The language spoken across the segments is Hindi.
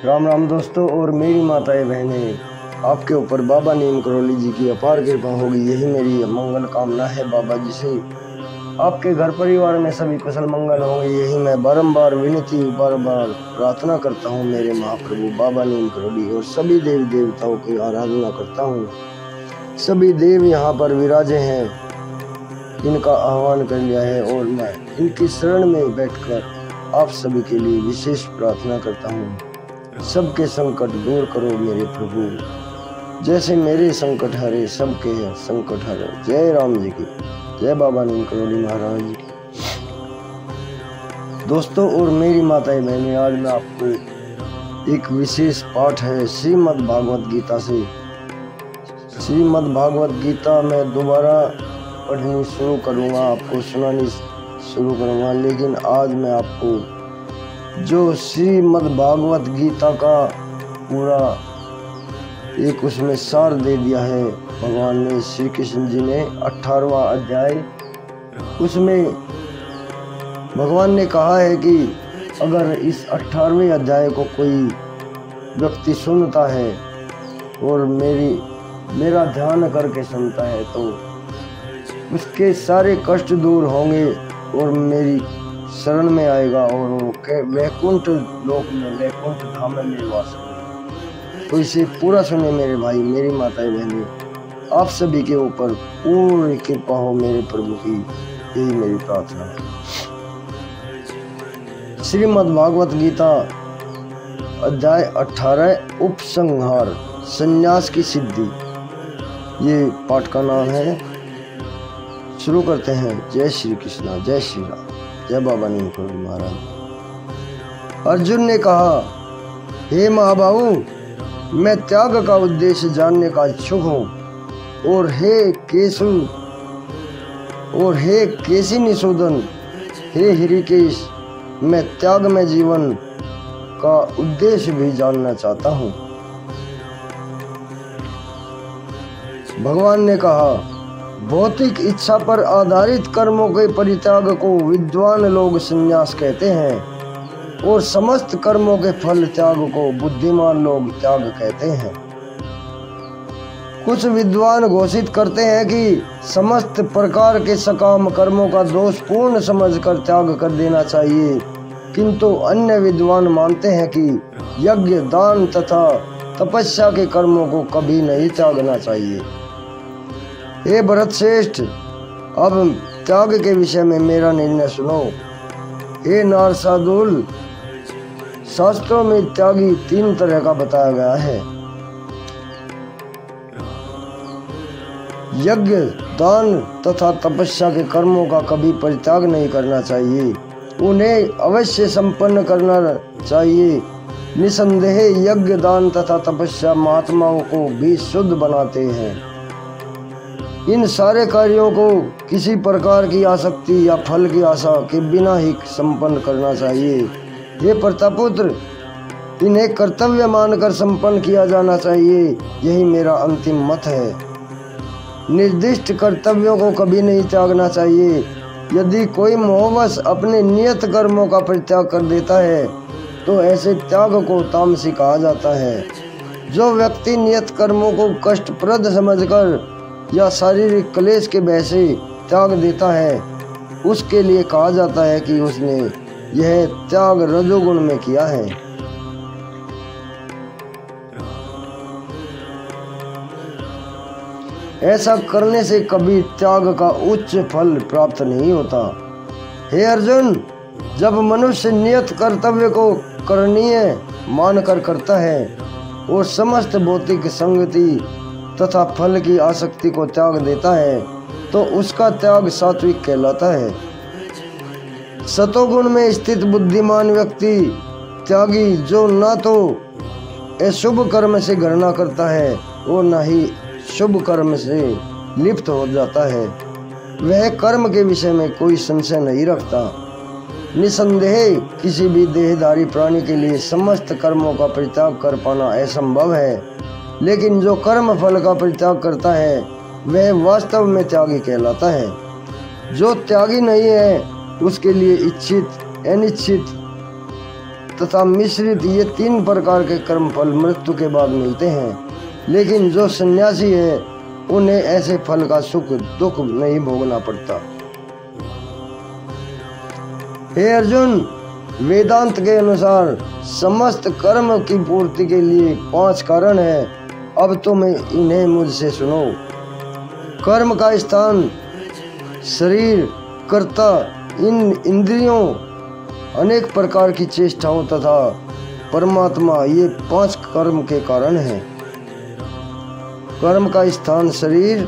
राम राम दोस्तों और मेरी माताएं बहनें, आपके ऊपर बाबा नीम करौली जी की अपार कृपा होगी, यही मेरी मंगल कामना है। बाबा जी से आपके घर परिवार में सभी कुशल मंगल होंगे, यही मैं बारंबार विनती बार प्रार्थना करता हूँ मेरे महाप्रभु बाबा नीम करौली। और सभी देवी देवताओं की आराधना करता हूँ। सभी देव यहाँ पर विराजे हैं, इनका आह्वान कर लिया है और मैं इनकी शरण में बैठकर आप सभी के लिए विशेष प्रार्थना करता हूँ। सबके संकट दूर करो मेरे प्रभु, जैसे मेरे संकट हरे सबके संकट हरे। जय राम जी की जय, बाबा नीम करौली महाराज जी की। दोस्तों और मेरी माताएं बहनें, आज मैं आपको एक विशेष पाठ है श्रीमद् भागवत गीता से। श्रीमद् भागवत गीता मैं दोबारा पढ़नी शुरू करूँगा, आपको सुनानी शुरू करूँगा। लेकिन आज मैं आपको जो श्रीमद् भागवत गीता का पूरा एक उसमें सार दे दिया है भगवान ने, श्री कृष्ण जी ने 18वां अध्याय, उसमें भगवान ने कहा है कि अगर इस 18वें अध्याय को कोई व्यक्ति सुनता है और मेरा ध्यान करके सुनता है तो उसके सारे कष्ट दूर होंगे और मेरी शरण में आएगा और वो वैकुंठ लोक में, वैकुंठ धाम में वास करेगा। तो इसे पूरा सुने मेरे भाई, मेरी माताएं बहनें, आप सभी के ऊपर पूरी कृपा हो मेरे प्रभु की, यही मेरी प्रार्थना है। श्रीमद् भागवत गीता अध्याय 18 उपसंहार, संन्यास की सिद्धि, ये पाठ का नाम है। शुरू करते हैं। जय श्री कृष्णा, जय श्री राम, जय बाबा नीम करौली महाराज। अर्जुन ने कहा, हे महाबाहु, मैं त्याग का उद्देश्य जानने का इच्छुक हूँ। और हे केसी निशोधन, हे हृषिकेश, मैं त्याग में जीवन का उद्देश्य भी जानना चाहता हूँ। भगवान ने कहा, भौतिक इच्छा पर आधारित कर्मों के परित्याग को विद्वान लोग संन्यास कहते हैं और समस्त कर्मों के फल त्याग को बुद्धिमान लोग त्याग कहते हैं। कुछ विद्वान घोषित करते हैं कि समस्त प्रकार के सकाम कर्मों का दोषपूर्ण समझकर त्याग कर देना चाहिए, किंतु अन्य विद्वान मानते हैं कि यज्ञ, दान तथा तपस्या के कर्मों को कभी नहीं त्यागना चाहिए। हे भरत श्रेष्ठ, अब त्याग के विषय में मेरा निर्णय सुनो। हे नारसादुल, शास्त्रों में त्यागी 3 तरह का बताया गया है। यज्ञ, दान तथा तपस्या के कर्मों का कभी परित्याग नहीं करना चाहिए, उन्हें अवश्य संपन्न करना चाहिए। निसंदेह यज्ञ, दान तथा तपस्या महात्माओं को भी शुद्ध बनाते हैं। इन सारे कार्यों को किसी प्रकार की आसक्ति या फल की आशा के बिना ही संपन्न करना चाहिए। ये प्रतापुत्र, इन्हें कर्तव्य मानकर संपन्न किया जाना चाहिए, यही मेरा अंतिम मत है। निर्दिष्ट कर्तव्यों को कभी नहीं त्यागना चाहिए। यदि कोई मोहवश अपने नियत कर्मों का परित्याग कर देता है तो ऐसे त्याग को तामसी कहा जाता है। जो व्यक्ति नियत कर्मों को कष्टप्रद समझकर या शारीरिक क्लेश के भय से त्याग देता है, उसके लिए कहा जाता है कि उसने यह त्याग रजोगुण में किया है। ऐसा करने से कभी त्याग का उच्च फल प्राप्त नहीं होता। हे अर्जुन, जब मनुष्य नियत कर्तव्य को करणीय मानकर करता है और समस्त भौतिक संगति तथा फल की आसक्ति को त्याग देता है तो उसका त्याग सात्विक कहलाता है। सतोगुण में स्थित बुद्धिमान व्यक्ति त्यागी, जो न तो अशुभ कर्म से घृणा करता है और न ही शुभ कर्म से लिप्त हो जाता है, वह कर्म के विषय में कोई संशय नहीं रखता। निसंदेह किसी भी देहधारी प्राणी के लिए समस्त कर्मों का परित्याग कर पाना असंभव है, लेकिन जो कर्म फल का परित्याग करता है वह वास्तव में त्यागी कहलाता है। जो त्यागी नहीं है उसके लिए इच्छित, अनिच्छित तथा मिश्रित ये 3 प्रकार के कर्म फल मृत्यु के बाद मिलते हैं। लेकिन जो सन्यासी है उन्हें ऐसे फल का सुख दुख नहीं भोगना पड़ता। हे अर्जुन, वेदांत के अनुसार समस्त कर्म की पूर्ति के लिए 5 कारण है। अब तुम इन्हें मुझसे सुनो। कर्म का स्थान शरीर, कर्ता, इन इंद्रियों, अनेक प्रकार की चेष्टाओं तथा परमात्मा, ये 5 कर्म के कारण हैं। कर्म का स्थान शरीर,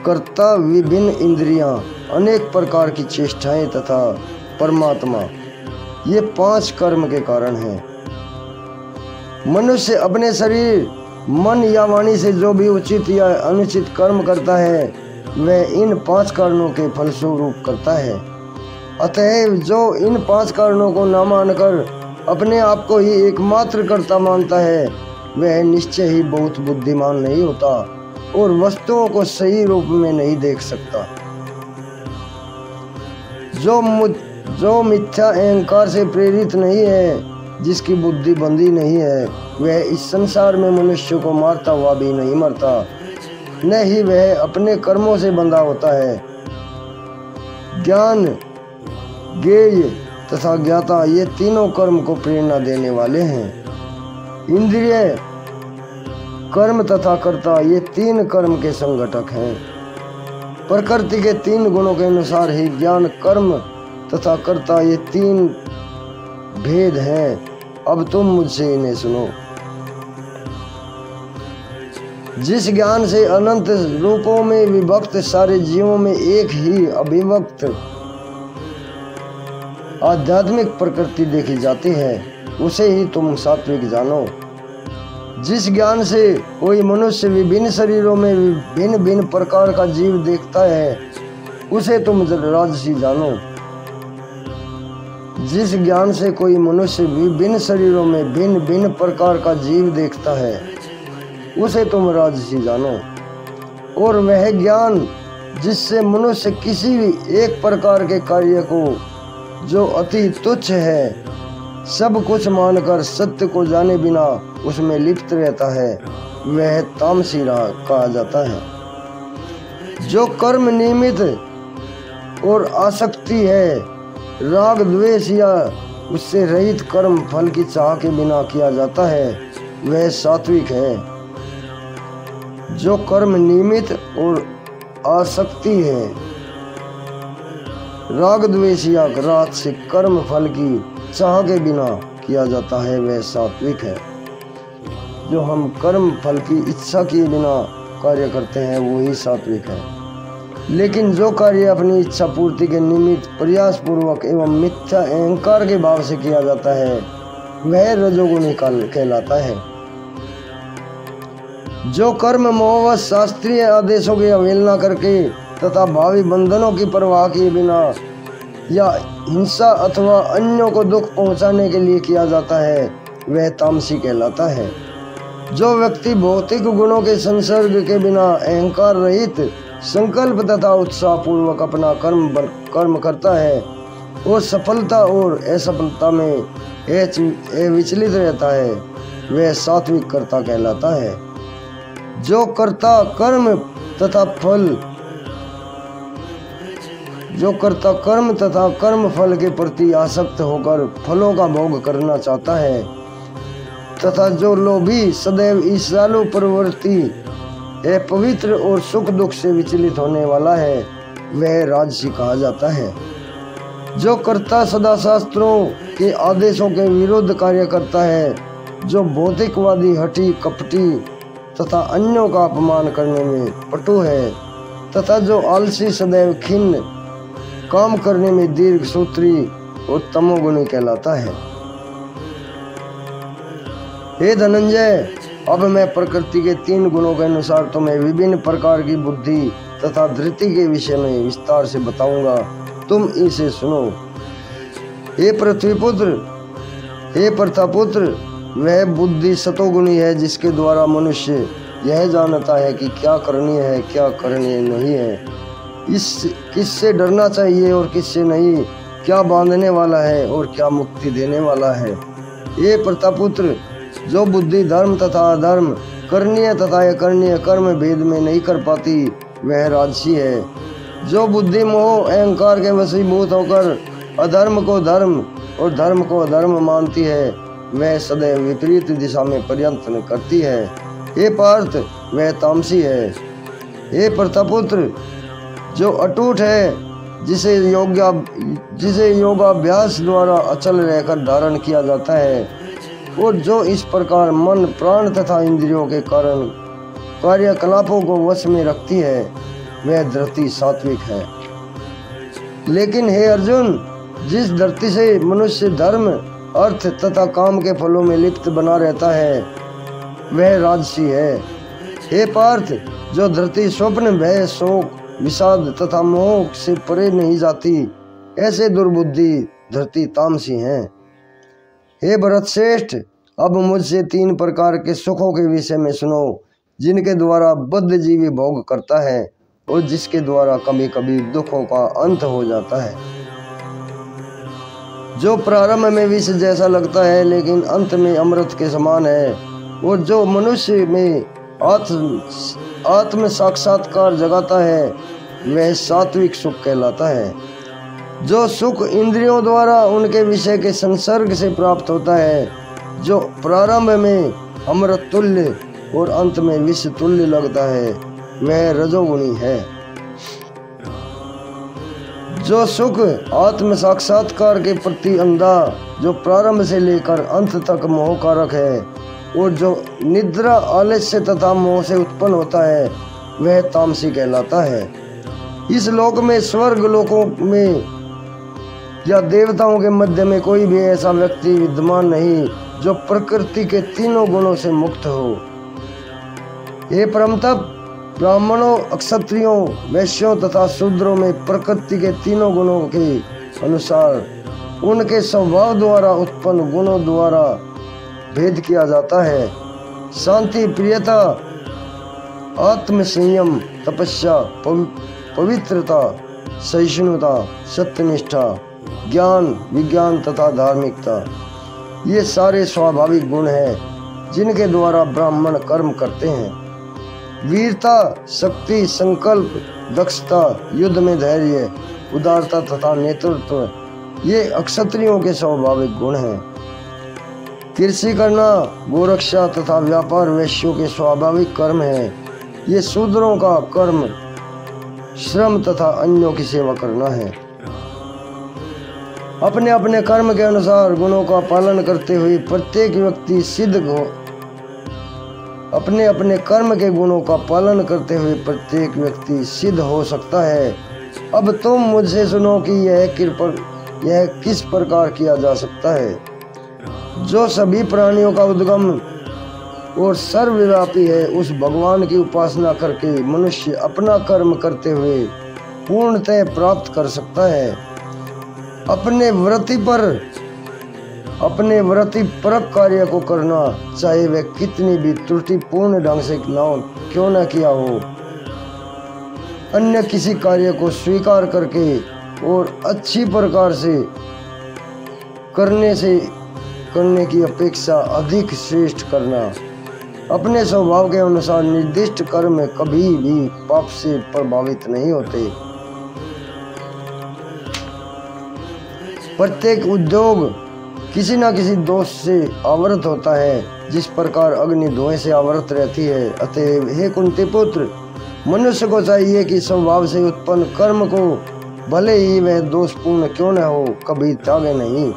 कर्ता, विभिन्न इंद्रियां, अनेक प्रकार की चेष्टाएं तथा परमात्मा, ये 5 कर्म के कारण हैं। मनुष्य अपने शरीर, मन या वाणी से जो भी उचित या अनुचित कर्म करता है वह इन 5 कारणों के फलस्वरूप करता है। अतएव जो इन 5 कारणों को न मानकर अपने आप को ही एकमात्र कर्ता मानता है वह निश्चय ही बहुत बुद्धिमान नहीं होता और वस्तुओं को सही रूप में नहीं देख सकता। जो मिथ्या अहंकार से प्रेरित नहीं है, जिसकी बुद्धि बंधी नहीं है, वह इस संसार में मनुष्य को मारता हुआ भी नहीं मरता, न ही वह अपने कर्मों से बंधा होता है। ज्ञान, ज्ञेय तथा ज्ञाता, ये तीनों कर्म को प्रेरणा देने वाले हैं। इंद्रिय, कर्म तथा कर्ता, ये 3 कर्म के संगठक हैं। प्रकृति के 3 गुणों के अनुसार ही ज्ञान, कर्म तथा कर्ता, ये 3 भेद हैं। अब तुम मुझसे इन्हें सुनो। जिस ज्ञान से अनंत रूपों में विभक्त सारे जीवों में एक ही अभिव्यक्त आध्यात्मिक प्रकृति देखी जाती है, उसे ही तुम सात्विक जानो। जिस ज्ञान से कोई मनुष्य विभिन्न शरीरों में भिन्न भिन्न प्रकार का जीव देखता है, उसे तुम राजसी जानो। जिस ज्ञान से कोई मनुष्य विभिन्न शरीरों में भिन्न भिन्न प्रकार का जीव देखता है, उसे तुम राजसी जानो। और वह ज्ञान जिससे मनुष्य किसी भी एक प्रकार के कार्य को जो अति तुच्छ है सब कुछ मानकर सत्य को जाने बिना उसमें लिप्त रहता है, वह तामसी कहा जाता है। जो कर्म निमित्त और आसक्ति है, राग द्वेष या उससे रहित कर्म फल की चाह के बिना किया जाता है, वह सात्विक है। जो कर्म निमित्त और आसक्ति है, राग द्वेष या रात से कर्म फल की चाह के बिना किया जाता है, वह सात्विक है। जो हम कर्म फल की इच्छा किए बिना कार्य करते हैं वो ही सात्विक है। लेकिन जो कार्य अपनी इच्छा पूर्ति के निमित्त प्रयास पूर्वक एवं मिथ्या अहंकार के भाव से किया जाता है वह रजोगुणी कहलाता है। जो कर्म मोहवश शास्त्रीय आदेशों की अवहेलना करके तथा भावी बंधनों की परवाह किए बिना या हिंसा अथवा अन्यों को दुख पहुंचाने के लिए किया जाता है वह तामसी कहलाता है। जो व्यक्ति भौतिक गुणों के संसर्ग के बिना अहंकार रहित संकल्प तथा उत्साह पूर्वक अपना कर्म करता है वो सफलता और असफलता में विचलित रहता है, वह सात्विक कर्ता कहलाता है। जो कर्ता कर्म तथा कर्म फल के प्रति आसक्त होकर फलों का भोग करना चाहता है तथा जो लोभी सदैव ईर्ष्यालु प्रवृत्ति अपवित्र और सुख दुख से विचलित होने वाला है वह राजसी कहा जाता है। जो कर्ता सदा शास्त्रों के आदेशों के विरुद्ध कार्य करता है, जो भौतिकवादी, हठी, कपटी तथा अन्यों का अपमान करने में पटु है तथा जो आलसी, सदैव खिन्न, काम करने में दीर्घ सूत्री और तमोगुणी कहलाता है। हे धनंजय, अब मैं प्रकृति के 3 गुणों के अनुसार तुम्हें विभिन्न प्रकार की बुद्धि तथा धृति के विषय में विस्तार से बताऊंगा, तुम इसे सुनो। हे पृथ्वीपुत्र, हे प्रथापुत्र, वह बुद्धि सतोगुणी है जिसके द्वारा मनुष्य यह जानता है कि क्या करणीय है, क्या करणीय नहीं है, किससे डरना चाहिए और किससे नहीं, क्या बांधने वाला है और क्या मुक्ति देने वाला है। ये प्रतापुत्र, जो बुद्धि धर्म तथा अधर्म, करणीय तथा अकरणीय कर्म भेद में नहीं कर पाती, वह राजसी है। जो बुद्धि मोह अहंकार के वशीभूत होकर अधर्म को धर्म और धर्म को अधर्म मानती है, वह सदैव विपरीत दिशा में प्रयत्न करती है। हे पार्थ, वह तामसी है। हे प्रतापुत्र, जो अटूट है, जिसे योगाभ्यास द्वारा अचल रहकर धारण किया जाता है, और जो इस प्रकार मन प्राण तथा इंद्रियों के कारण कार्यकलापों को वश में रखती है, वह धरती सात्विक है। लेकिन हे अर्जुन, जिस धरती से मनुष्य धर्म अर्थ तथा काम के फलों में लिप्त बना रहता है, वह राजसी है। हे पार्थ, जो धरती स्वप्न भय शोक विषाद तथा मोह से परे नहीं जाती, ऐसे दुर्बुद्धि धरती तामसी हैं। हे भरत श्रेष्ठ, अब मुझसे 3 प्रकार के सुखों के विषय में सुनो, जिनके द्वारा बद्ध जीवी भोग करता है और जिसके द्वारा कभी कभी दुखों का अंत हो जाता है। जो प्रारंभ में विष जैसा लगता है लेकिन अंत में अमृत के समान है, और जो मनुष्य में आत्म साक्षात्कार जगाता है, वह सात्विक सुख कहलाता है। जो सुख इंद्रियों द्वारा उनके विषय के संसर्ग से प्राप्त होता है, जो प्रारंभ में अमृत तुल्य और अंत में विष तुल्य लगता है, वह रजोगुणी है। जो सुख आत्म साक्षात्कार के प्रति अंधा, जो प्रारंभ से लेकर अंत तक मोह कारक है, और जो निद्रा आलस्य तथा मोह से उत्पन्न होता है, वह तामसी कहलाता है। इस लोक में स्वर्ग लोकों में या देवताओं के मध्य में कोई भी ऐसा व्यक्ति विद्यमान नहीं जो प्रकृति के 3 गुणों से मुक्त हो। हे परमतप, ब्राह्मणों, क्षत्रियों, वैश्यों तथा शूद्रों में प्रकृति के 3 गुणों के अनुसार उनके स्वभाव द्वारा उत्पन्न गुणों द्वारा भेद किया जाता है। शांति, प्रियता, आत्म संयम, तपस्या, पवित्रता, सहिष्णुता, सत्यनिष्ठा, ज्ञान, विज्ञान तथा धार्मिकता, ये सारे स्वाभाविक गुण हैं जिनके द्वारा ब्राह्मण कर्म करते हैं। वीरता, शक्ति, संकल्प, दक्षता, युद्ध में धैर्य, उदारता तथा नेतृत्व, ये क्षत्रियों के स्वाभाविक गुण हैं। कृषि करना, गोरक्षा तथा व्यापार वैश्यों के स्वाभाविक कर्म हैं। ये शूद्रों का कर्म श्रम तथा अन्यों की सेवा करना है। अपने अपने कर्म के अनुसार गुणों का पालन करते हुए प्रत्येक व्यक्ति सिद्ध हो अपने अपने कर्म के गुणों का पालन करते हुए प्रत्येक व्यक्ति सिद्ध हो सकता है। अब तुम मुझसे सुनो कि यह किस प्रकार किया जा सकता है। जो सभी प्राणियों का उद्गम और सर्वव्यापी है, उस भगवान की उपासना करके मनुष्य अपना कर्म करते हुए पूर्णतः प्राप्त कर सकता है। अपने व्रति परक कार्य को करना, चाहे वह कितनी भी त्रुटिपूर्ण ढंग से क्यों न किया हो, अन्य किसी कार्य को स्वीकार करके और अच्छी प्रकार से करने की अपेक्षा अधिक श्रेष्ठ करना। अपने स्वभाव के अनुसार निर्दिष्ट कर्म कभी भी पाप से प्रभावित नहीं होते। प्रत्येक उद्योग किसी न किसी दोष से आवृत होता है, जिस प्रकार अग्नि धुएं से आवृत रहती है। अतएव हे कुंती पुत्र, मनुष्य को चाहिए कि स्वभाव से उत्पन्न कर्म को भले ही वह दोषपूर्ण क्यों न हो, कभी त्यागे नहीं।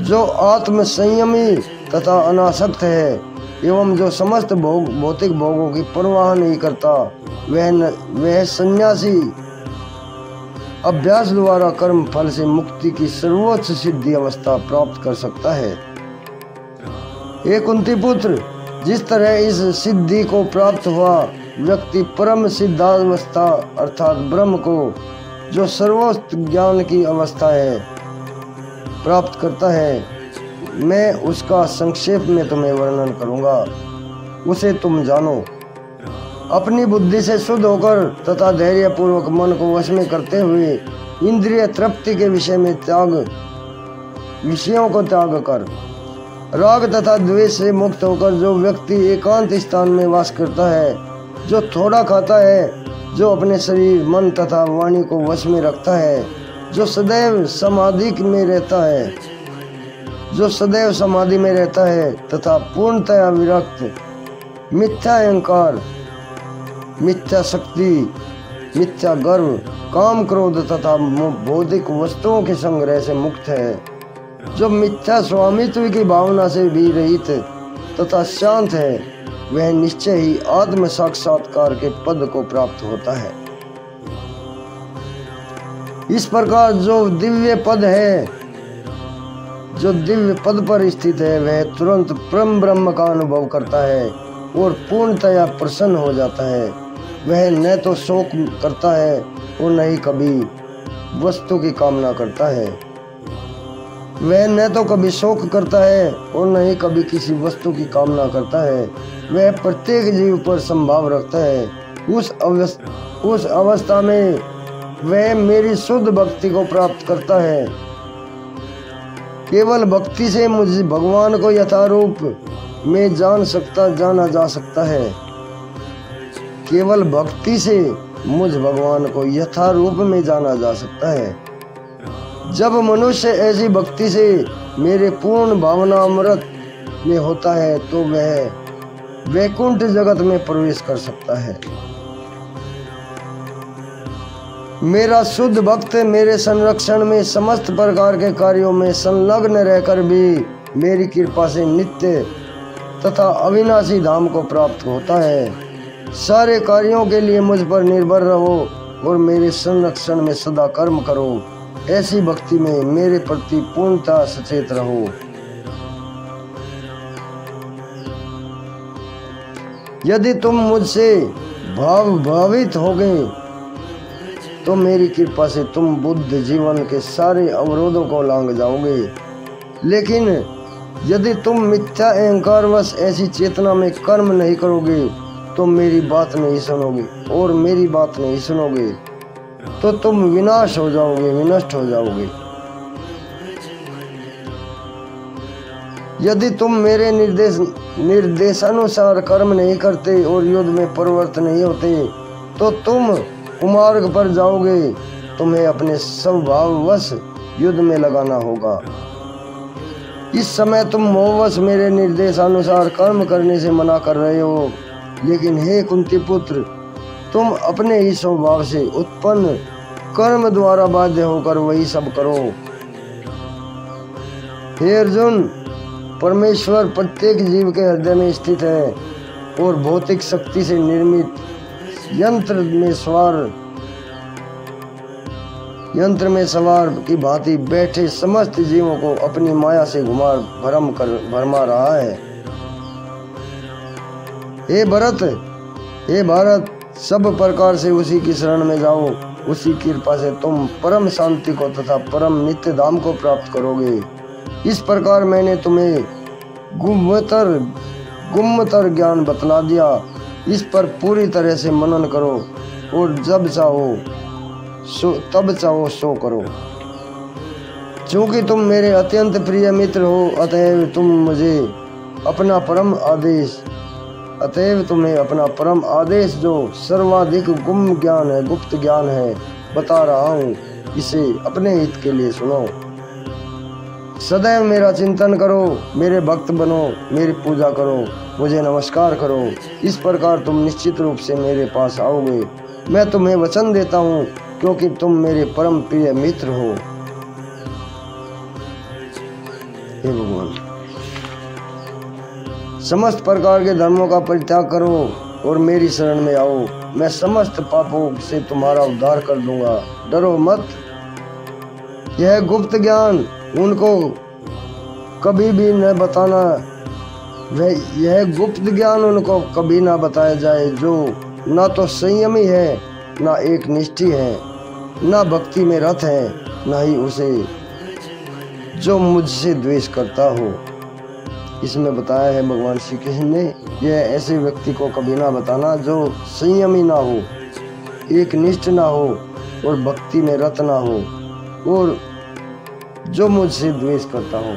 जो आत्म संयमी तथा अनासक्त है एवं जो समस्त भौतिक भोगों की परवाह नहीं करता, वह सन्यासी अभ्यास द्वारा कर्म फल से मुक्ति की सर्वोच्च सिद्धि अवस्था प्राप्त कर सकता है। हे कुंती पुत्र, जिस तरह इस सिद्धि को प्राप्त हुआ व्यक्ति परम सिद्धावस्था अर्थात ब्रह्म को, जो सर्वोच्च ज्ञान की अवस्था है, प्राप्त करता है, मैं उसका संक्षेप में तुम्हें वर्णन करूंगा, उसे तुम जानो। अपनी बुद्धि से शुद्ध होकर तथा धैर्य पूर्वक मन को वश में करते हुए इंद्रिय तृप्ति के विषयों को त्याग कर राग तथा द्वेष से मुक्त होकर जो व्यक्ति एकांत स्थान में वास करता है, जो थोड़ा खाता है, जो अपने शरीर मन तथा वाणी को वश में रखता है, जो सदैव समाधि में रहता है तथा पूर्णतया विरक्त, मिथ्या अहंकार, मिथ्या शक्ति, मिथ्या गर्व, काम क्रोध तथा भौतिक वस्तुओं के संग्रह से मुक्त है, जो मिथ्या स्वामित्व की भावना से भी रहित तथा शांत है, वह निश्चय ही आत्म साक्षात्कार के पद को प्राप्त होता है। इस प्रकार जो दिव्य पद पर स्थित है, वह तुरंत परम ब्रह्म का अनुभव करता है और पूर्णतया प्रसन्न हो जाता है। वह न तो शोक करता है और न ही कभी वस्तु की कामना करता है। वह न तो कभी शोक करता है और न ही कभी किसी वस्तु की कामना करता है। वह प्रत्येक जीव पर संभाव रखता है। उस अवस्था में वह मेरी शुद्ध भक्ति को प्राप्त करता है। केवल भक्ति से मुझे भगवान को यथारूप में जाना जा सकता है। केवल भक्ति से मुझ भगवान को यथारूप में जाना जा सकता है। जब मनुष्य ऐसी भक्ति से मेरे पूर्ण भावनामृत में होता है तो वह वैकुंठ जगत में प्रवेश कर सकता है। मेरा शुद्ध भक्त मेरे संरक्षण में समस्त प्रकार के कार्यों में संलग्न रहकर भी मेरी कृपा से नित्य तथा अविनाशी धाम को प्राप्त होता है। सारे कार्यों के लिए मुझ पर निर्भर रहो और मेरे संरक्षण में सदा कर्म करो। ऐसी भक्ति में मेरे प्रति पूर्णतः सचेत रहो। यदि तुम मुझसे भावित होगे तो मेरी कृपा से तुम बुद्ध जीवन के सारे अवरोधों को लांघ जाओगे। लेकिन यदि तुम मिथ्या अहंकारवश ऐसी चेतना में कर्म नहीं करोगे तो मेरी बात नहीं सुनोगे तो तुम विनष्ट हो जाओगे। यदि तुम मेरे निर्देशानुसार कर्म नहीं करते और युद्ध में प्रवृत्त नहीं होते तो तुम कुमार्ग पर जाओगे। तुम्हें अपने स्वभाववश युद्ध में लगाना होगा। इस समय तुम मोहवश मेरे निर्देशानुसार कर्म करने से मना कर रहे हो। लेकिन हे कुंती पुत्र, तुम अपने ही स्वभाव से उत्पन्न कर्म द्वारा बाध्य होकर वही सब करो। हे अर्जुन, परमेश्वर प्रत्येक जीव के हृदय में स्थित है और भौतिक शक्ति से निर्मित यंत्र में सवार की भांति बैठे समस्त जीवों को अपनी माया से भरमा रहा है। हे भारत, सब प्रकार से उसी की शरण में जाओ। उसी कृपा से तुम परम शांति को तथा परम नित्य धाम को प्राप्त करोगे। इस प्रकार मैंने तुम्हें गुम्मतर ज्ञान बतला दिया। इस पर पूरी तरह से मनन करो और जब चाहो सो करो। चूंकि तुम मेरे अत्यंत प्रिय मित्र हो, अतएव तुम्हें अपना परम आदेश जो सर्वाधिक गुप्त ज्ञान है बता रहा हूँ, इसे अपने हित के लिए सुनो। सदैव मेरा चिंतन करो, मेरे भक्त बनो, मेरी पूजा करो, मुझे नमस्कार करो। इस प्रकार तुम निश्चित रूप से मेरे पास आओगे। मैं तुम्हें वचन देता हूँ, क्योंकि तुम मेरे परम प्रिय मित्र हो। हे भगवान, समस्त प्रकार के धर्मों का परित्याग करो और मेरी शरण में आओ। मैं समस्त पापों से तुम्हारा उद्धार कर दूंगा। डरो मत। यह गुप्त ज्ञान उनको कभी भी न बताना। यह गुप्त ज्ञान उनको कभी ना बताया जाए जो ना तो संयमी है, ना एक निष्ठी है, ना भक्ति में रत है, ना ही उसे जो मुझसे द्वेष करता हो। इसमें बताया है भगवान श्री कृष्ण ने, यह ऐसे व्यक्ति को कभी ना बताना जो संयमी ना हो, एक निष्ठ ना हो और भक्ति में रत ना हो। और जो मुझसे द्वेष करता हो।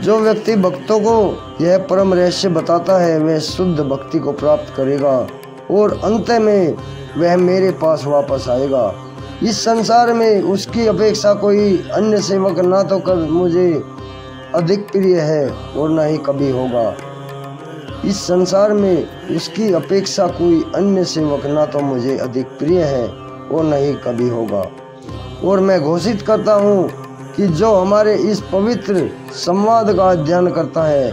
जो व्यक्ति भक्तों को यह परम रहस्य बताता है वह शुद्ध भक्ति को प्राप्त करेगा और अंत में वह मेरे पास वापस आएगा। इस संसार में उसकी अपेक्षा कोई अन्य सेवक ना तो कर मुझे अधिक प्रिय है और न ही कभी होगा। इस संसार में उसकी अपेक्षा कोई अन्य सेवक ना तो मुझे अधिक प्रिय है और न ही कभी होगा। और मैं घोषित करता हूँ कि जो हमारे इस पवित्र संवाद का अध्ययन करता है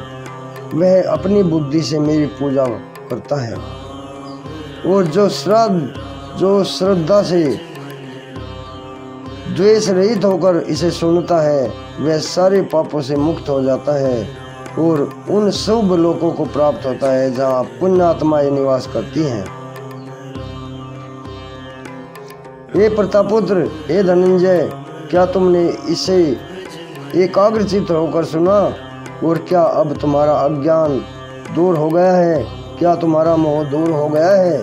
वह अपनी बुद्धि से मेरी पूजा करता है, और जो श्रद्धा से द्वेष रहित होकर इसे सुनता है वह सारे पापों से मुक्त हो जाता है और उन शुभ लोकों को प्राप्त होता है जहाँ पुण्य आत्माएं निवास करती हैं। हे प्रतापुत्र, हे धनंजय, क्या तुमने इसे एकाग्रचित्त होकर सुना? और क्या अब तुम्हारा अज्ञान दूर हो गया है? क्या तुम्हारा मोह दूर हो गया है?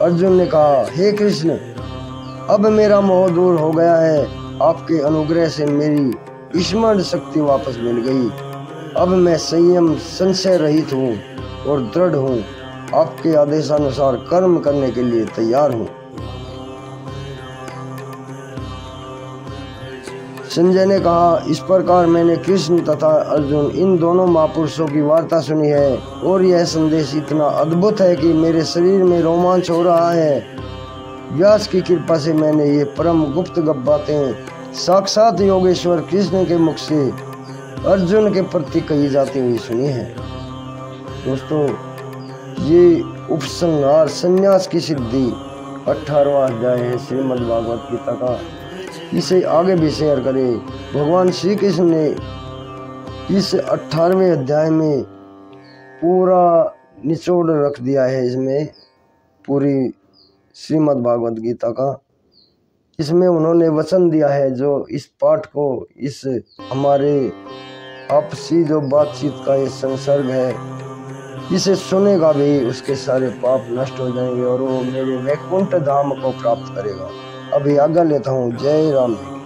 अर्जुन ने कहा, हे कृष्ण, अब मेरा मोह दूर हो गया है। आपके अनुग्रह से मेरी स्मरण शक्ति वापस मिल गई। अब मैं संयम संशय रहित हूँ और दृढ़ हूँ। आपके आदेशानुसार कर्म करने के लिए तैयार हूँ। संजय ने कहा, इस प्रकार मैंने कृष्ण तथा अर्जुन इन दोनों महापुरुषों की वार्ता सुनी है और यह संदेश इतना अद्भुत है कि मेरे शरीर में रोमांच हो रहा है। व्यास की कृपा से मैंने ये परम गुप्त बातें साक्षात योगेश्वर कृष्ण के मुख से अर्जुन के प्रति कही जाती हुई सुनी है। दोस्तों, ये उपसंहार संन्यास की सिद्धि 18वां अध्याय है श्रीमद् भागवत गीता का। इसे आगे भी शेयर करें। भगवान श्री कृष्ण ने इस 18वें अध्याय में पूरा निचोड़ रख दिया है। इसमें पूरी श्रीमद् भागवत गीता का इसमें उन्होंने वचन दिया है जो इस पाठ को, इस हमारे आपसी जो बातचीत का ये संसर्ग है, इसे सुनेगा भी उसके सारे पाप नष्ट हो जाएंगे और वो मेरे वैकुंठ धाम को प्राप्त करेगा। अभी आज्ञा लेता हूँ। जय राम जी।